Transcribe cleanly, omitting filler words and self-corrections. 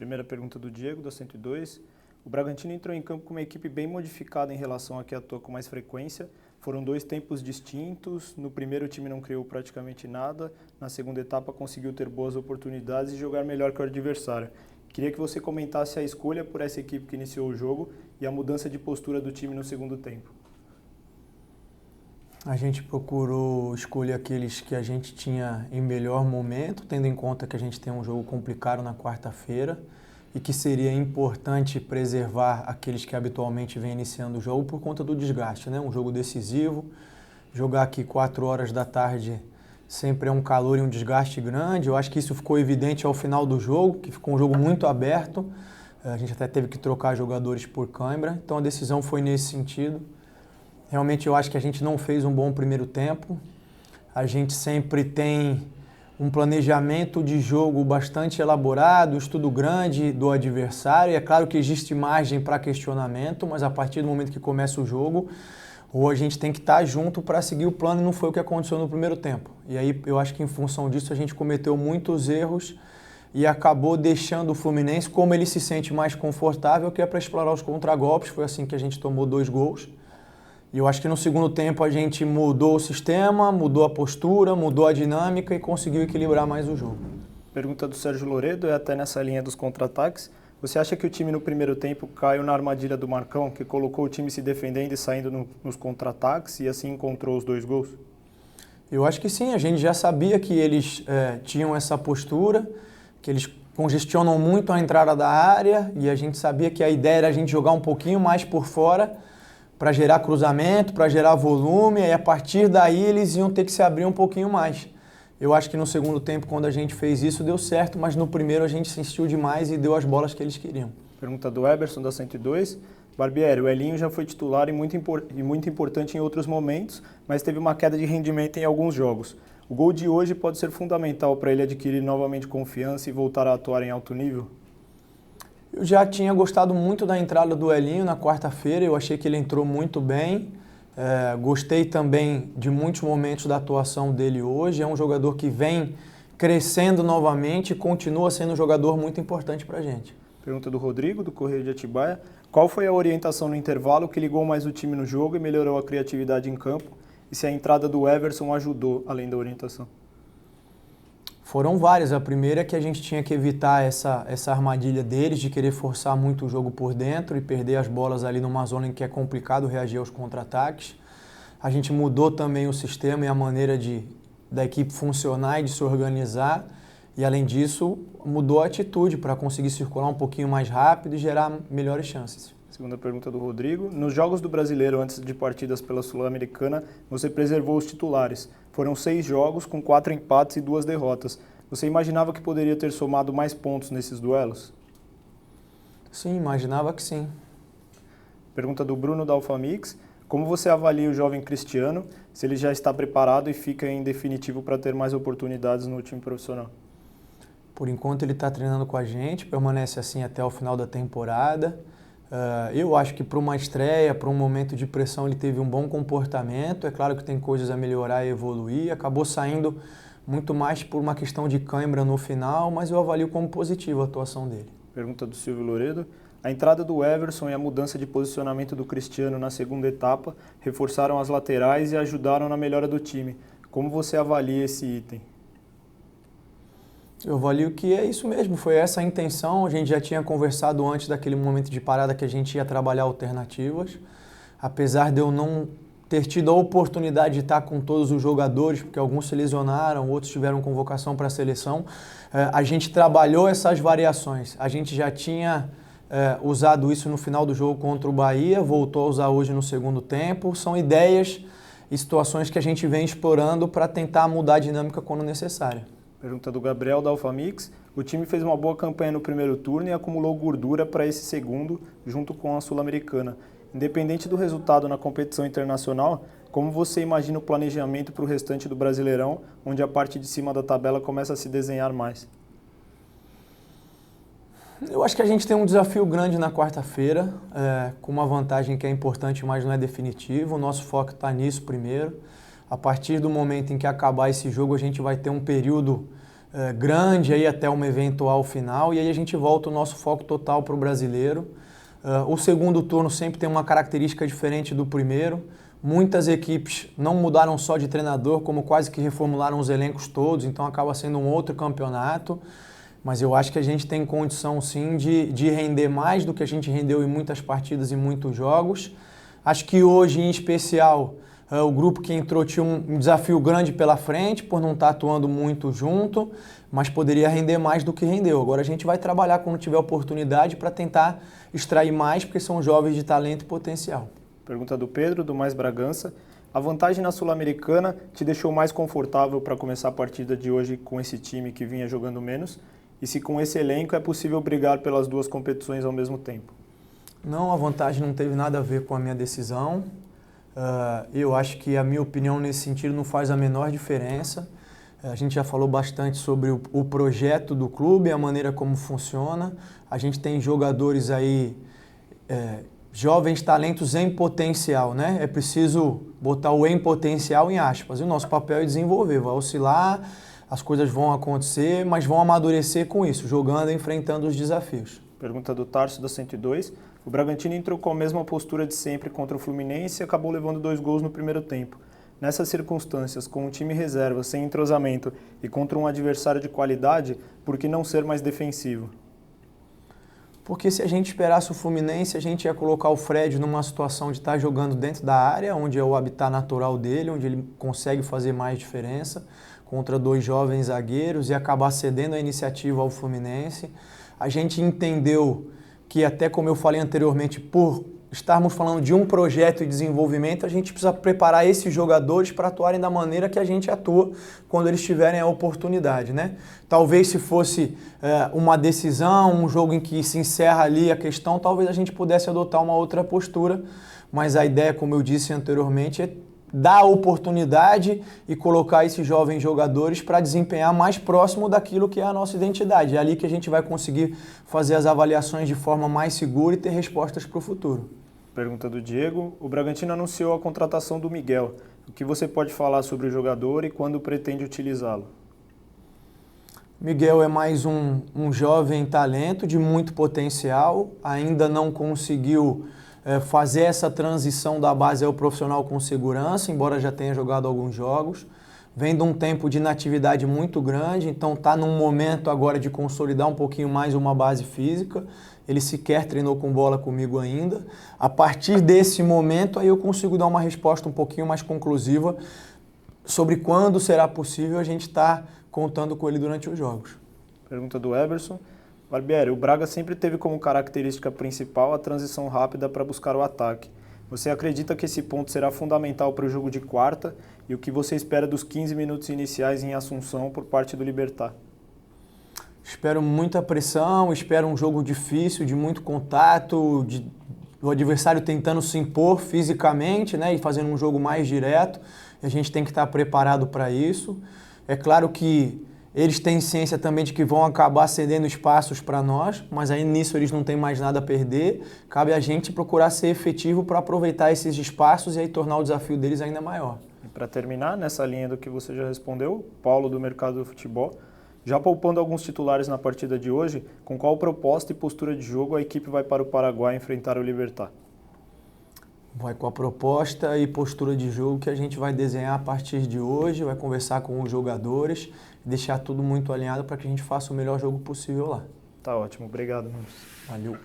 Primeira pergunta do Diego, da 102. O Bragantino entrou em campo com uma equipe bem modificada em relação a que atua com mais frequência. Foram 2 tempos distintos. No primeiro, o time não criou praticamente nada. Na segunda etapa, conseguiu ter boas oportunidades e jogar melhor que o adversário. Queria que você comentasse a escolha por essa equipe que iniciou o jogo e a mudança de postura do time no segundo tempo. A gente procurou escolher aqueles que a gente tinha em melhor momento, tendo em conta que a gente tem um jogo complicado na quarta-feira e que seria importante preservar aqueles que habitualmente vêm iniciando o jogo por conta do desgaste, né? Um jogo decisivo, jogar aqui 4 horas da tarde sempre é um calor e um desgaste grande. Eu acho que isso ficou evidente ao final do jogo, que ficou um jogo muito aberto. A gente até teve que trocar jogadores por cãibra, então a decisão foi nesse sentido. Realmente eu acho que a gente não fez um bom primeiro tempo. A gente sempre tem um planejamento de jogo bastante elaborado, estudo grande do adversário. E é claro que existe margem para questionamento, mas a partir do momento que começa o jogo, ou a gente tem que estar junto para seguir o plano e não foi o que aconteceu no primeiro tempo. E aí eu acho que em função disso a gente cometeu muitos erros e acabou deixando o Fluminense como ele se sente mais confortável, que é para explorar os contragolpes. Foi assim que a gente tomou 2 gols. E eu acho que no segundo tempo a gente mudou o sistema, mudou a postura, mudou a dinâmica e conseguiu equilibrar mais o jogo. Pergunta do Sérgio Loredo, é até nessa linha dos contra-ataques. Você acha que o time no primeiro tempo caiu na armadilha do Marcão, que colocou o time se defendendo e saindo nos contra-ataques e assim encontrou os 2 gols? Eu acho que sim, a gente já sabia que eles tinham essa postura, que eles congestionam muito a entrada da área e a gente sabia que a ideia era a gente jogar um pouquinho mais por fora para gerar cruzamento, para gerar volume, e a partir daí eles iam ter que se abrir um pouquinho mais. Eu acho que no segundo tempo, quando a gente fez isso, deu certo, mas no primeiro a gente insistiu demais e deu as bolas que eles queriam. Pergunta do Eberson, da 102. Barbieri, o Elinho já foi titular e muito importante em outros momentos, mas teve uma queda de rendimento em alguns jogos. O gol de hoje pode ser fundamental para ele adquirir novamente confiança e voltar a atuar em alto nível? Eu já tinha gostado muito da entrada do Elinho na quarta-feira, eu achei que ele entrou muito bem. Gostei também de muitos momentos da atuação dele hoje. É um jogador que vem crescendo novamente e continua sendo um jogador muito importante para a gente. Pergunta do Rodrigo, do Correio de Atibaia. Qual foi a orientação no intervalo que ligou mais o time no jogo e melhorou a criatividade em campo? E se a entrada do Everson ajudou, além da orientação? Foram várias. A primeira é que a gente tinha que evitar essa armadilha deles de querer forçar muito o jogo por dentro e perder as bolas ali numa zona em que é complicado reagir aos contra-ataques. A gente mudou também o sistema e a maneira da equipe funcionar e de se organizar. E além disso, mudou a atitude para conseguir circular um pouquinho mais rápido e gerar melhores chances. Segunda pergunta do Rodrigo. Nos jogos do Brasileiro, antes de partidas pela Sul-Americana, você preservou os titulares. Foram 6 jogos com 4 empates e 2 derrotas. Você imaginava que poderia ter somado mais pontos nesses duelos? Sim, imaginava que sim. Pergunta do Bruno da Alfamix. Como você avalia o jovem Cristiano, se ele já está preparado e fica em definitivo para ter mais oportunidades no time profissional? Por enquanto ele está treinando com a gente, permanece assim até o final da temporada. Eu acho que para uma estreia, para um momento de pressão, ele teve um bom comportamento. É claro que tem coisas a melhorar e evoluir. Acabou saindo muito mais por uma questão de cãibra no final, mas eu avalio como positiva a atuação dele. Pergunta do Silvio Loredo. A entrada do Everson e a mudança de posicionamento do Cristiano na segunda etapa reforçaram as laterais e ajudaram na melhora do time. Como você avalia esse item? Eu avalio que é isso mesmo, foi essa a intenção. A gente já tinha conversado antes daquele momento de parada que a gente ia trabalhar alternativas. Apesar de eu não ter tido a oportunidade de estar com todos os jogadores, porque alguns se lesionaram, outros tiveram convocação para a seleção, a gente trabalhou essas variações. A gente já tinha usado isso no final do jogo contra o Bahia, voltou a usar hoje no segundo tempo. São ideias e situações que a gente vem explorando para tentar mudar a dinâmica quando necessário. Pergunta do Gabriel da Alfamix. O time fez uma boa campanha no primeiro turno e acumulou gordura para esse segundo, junto com a Sul-Americana. Independente do resultado na competição internacional, como você imagina o planejamento para o restante do Brasileirão, onde a parte de cima da tabela começa a se desenhar mais? Eu acho que a gente tem um desafio grande na quarta-feira, com uma vantagem que é importante, mas não é definitivo. O nosso foco está nisso primeiro. A partir do momento em que acabar esse jogo, a gente vai ter um período grande aí até uma eventual final, e aí a gente volta o nosso foco total para o brasileiro. O segundo turno sempre tem uma característica diferente do primeiro. Muitas equipes não mudaram só de treinador, como quase que reformularam os elencos todos, então acaba sendo um outro campeonato. Mas eu acho que a gente tem condição sim de render mais do que a gente rendeu em muitas partidas e muitos jogos. Acho que hoje, em especial, o grupo que entrou tinha um desafio grande pela frente, por não estar atuando muito junto, mas poderia render mais do que rendeu. Agora a gente vai trabalhar quando tiver oportunidade para tentar extrair mais, porque são jovens de talento e potencial. Pergunta do Pedro, do Mais Bragança. A vantagem na Sul-Americana te deixou mais confortável para começar a partida de hoje com esse time que vinha jogando menos? E se com esse elenco é possível brigar pelas duas competições ao mesmo tempo? Não, a vantagem não teve nada a ver com a minha decisão. Eu acho que a minha opinião nesse sentido não faz a menor diferença. A gente já falou bastante sobre o projeto do clube, a maneira como funciona. A gente tem jogadores aí, jovens talentos em potencial, né? É preciso botar o em potencial em aspas. E o nosso papel é desenvolver, vai oscilar, as coisas vão acontecer, mas vão amadurecer com isso, jogando e enfrentando os desafios. Pergunta do Tarso, da 102. O Bragantino entrou com a mesma postura de sempre contra o Fluminense e acabou levando 2 gols no primeiro tempo. Nessas circunstâncias, com o time reserva, sem entrosamento e contra um adversário de qualidade, por que não ser mais defensivo? Porque se a gente esperasse o Fluminense, a gente ia colocar o Fred numa situação de estar jogando dentro da área, onde é o habitat natural dele, onde ele consegue fazer mais diferença, contra 2 jovens zagueiros e acabar cedendo a iniciativa ao Fluminense. A gente entendeu que, até como eu falei anteriormente, por estarmos falando de um projeto de desenvolvimento, a gente precisa preparar esses jogadores para atuarem da maneira que a gente atua quando eles tiverem a oportunidade, né? Talvez se fosse uma decisão, um jogo em que se encerra ali a questão, talvez a gente pudesse adotar uma outra postura, mas a ideia, como eu disse anteriormente, é dar a oportunidade e colocar esses jovens jogadores para desempenhar mais próximo daquilo que é a nossa identidade. É ali que a gente vai conseguir fazer as avaliações de forma mais segura e ter respostas para o futuro. Pergunta do Diego. O Bragantino anunciou a contratação do Miguel. O que você pode falar sobre o jogador e quando pretende utilizá-lo? Miguel é mais um jovem talento de muito potencial, ainda não conseguiu fazer essa transição da base ao profissional com segurança, embora já tenha jogado alguns jogos. Vem de um tempo de inatividade muito grande, então está num momento agora de consolidar um pouquinho mais uma base física. Ele sequer treinou com bola comigo ainda. A partir desse momento, aí eu consigo dar uma resposta um pouquinho mais conclusiva sobre quando será possível a gente estar contando com ele durante os jogos. Pergunta do Eberson. Barbieri, o Braga sempre teve como característica principal a transição rápida para buscar o ataque. Você acredita que esse ponto será fundamental para o jogo de quarta e o que você espera dos 15 minutos iniciais em Assunção por parte do Libertad? Espero muita pressão, espero um jogo difícil, de muito contato, o adversário tentando se impor fisicamente, né, e fazendo um jogo mais direto. A gente tem que estar preparado para isso. É claro que eles têm ciência também de que vão acabar cedendo espaços para nós, mas aí nisso eles não têm mais nada a perder. Cabe a gente procurar ser efetivo para aproveitar esses espaços e aí tornar o desafio deles ainda maior. E para terminar, nessa linha do que você já respondeu, Paulo do Mercado do Futebol, já poupando alguns titulares na partida de hoje, com qual proposta e postura de jogo a equipe vai para o Paraguai enfrentar o Libertad? Vai com a proposta e postura de jogo que a gente vai desenhar a partir de hoje, vai conversar com os jogadores, deixar tudo muito alinhado para que a gente faça o melhor jogo possível lá. Tá ótimo, obrigado, Nunes. Valeu.